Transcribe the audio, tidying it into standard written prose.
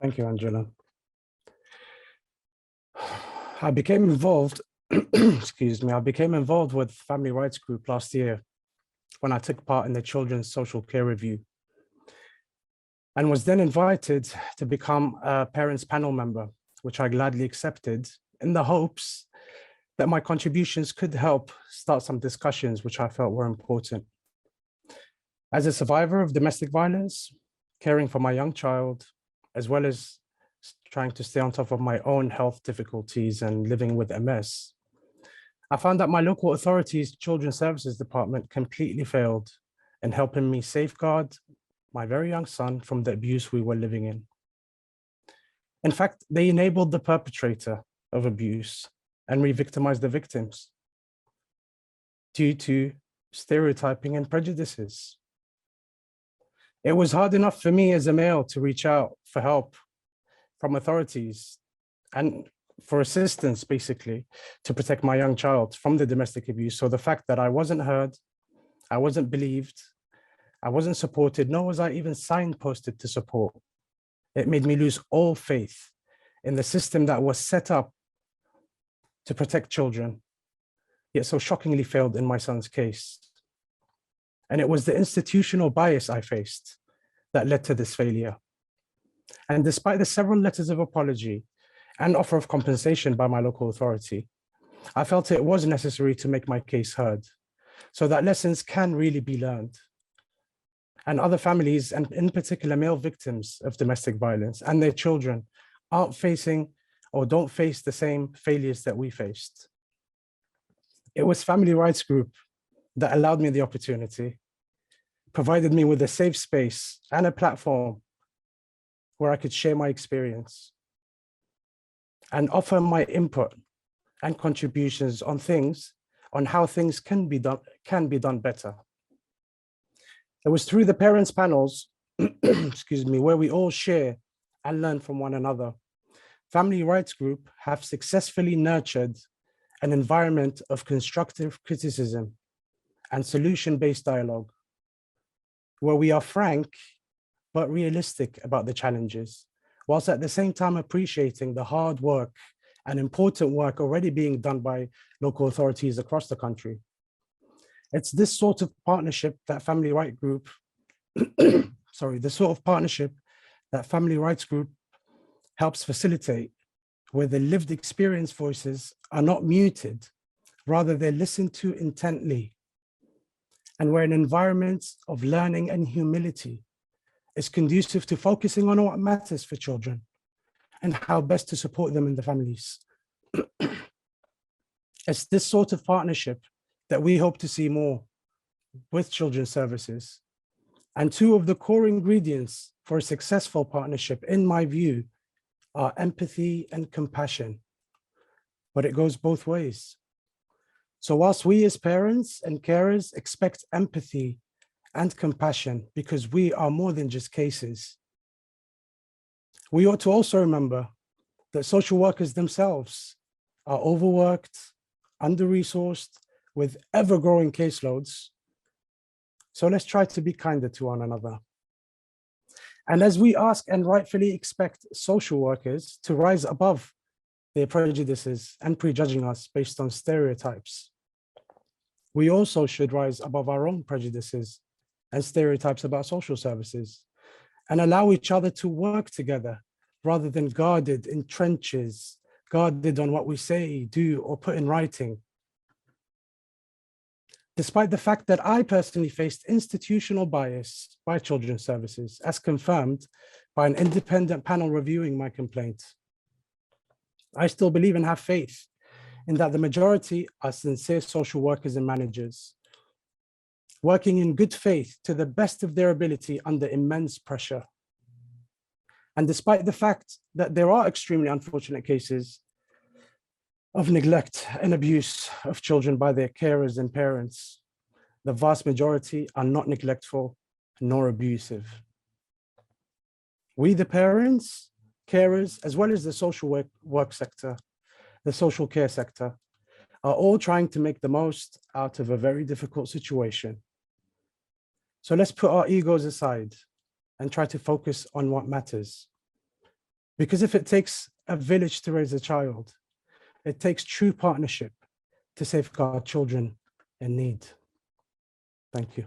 Thank you, Angela. I became involved, excuse me, I became involved with Family Rights Group last year when I took part in the Children's Social Care Review and was then invited to become a parents panel member, which I gladly accepted in the hopes that my contributions could help start some discussions which I felt were important. As a survivor of domestic violence, caring for my young child, as well as trying to stay on top of my own health difficulties and living with MS, I found that my local authority's Children's Services Department completely failed in helping me safeguard my very young son from the abuse we were living in. In fact, they enabled the perpetrator of abuse and re-victimized the victims due to stereotyping and prejudices. It was hard enough for me as a male to reach out for help from authorities and for assistance, basically, to protect my young child from the domestic abuse. So the fact that I wasn't heard, I wasn't believed, I wasn't supported, nor was I even signposted to support. It made me lose all faith in the system that was set up to protect children, yet so shockingly failed in my son's case. And it was the institutional bias I faced that led to this failure. And despite the several letters of apology and offer of compensation by my local authority, I felt it was necessary to make my case heard so that lessons can really be learned. And other families, and in particular male victims of domestic violence and their children, aren't facing or don't face the same failures that we faced. It was Family Rights Group that allowed me the opportunity, provided me with a safe space and a platform where I could share my experience and offer my input and contributions on how things can be done better. It was through the parents panels, excuse me, where we all share and learn from one another. Family Rights Group have successfully nurtured an environment of constructive criticism and solution-based dialogue, where we are frank but realistic about the challenges, whilst at the same time appreciating the hard work and important work already being done by local authorities across the country. It's this sort of partnership that Family Rights Group, Family Rights Group helps facilitate, where the lived experience voices are not muted, rather they're listened to intently, and where an environment of learning and humility is conducive to focusing on what matters for children and how best to support them in the families. It's this sort of partnership that we hope to see more with Children's Services. And two of the core ingredients for a successful partnership, in my view, are empathy and compassion, but it goes both ways. So whilst we as parents and carers expect empathy and compassion because we are more than just cases, we ought to also remember that social workers themselves are overworked, under-resourced, with ever-growing caseloads. So let's try to be kinder to one another. And as we ask and rightfully expect social workers to rise above their prejudices and prejudging us based on stereotypes, we also should rise above our own prejudices and stereotypes about social services and allow each other to work together rather than guarded in trenches, guarded on what we say, do, or put in writing. Despite the fact that I personally faced institutional bias by Children's Services, as confirmed by an independent panel reviewing my complaint, I still believe and have faith in that the majority are sincere social workers and managers, working in good faith to the best of their ability under immense pressure. And despite the fact that there are extremely unfortunate cases of neglect and abuse of children by their carers and parents, the vast majority are not neglectful nor abusive. We, the parents, carers, as well as the social work sector, the social care sector, are all trying to make the most out of a very difficult situation. So let's put our egos aside and try to focus on what matters. Because if it takes a village to raise a child, it takes true partnership to safeguard children in need. Thank you.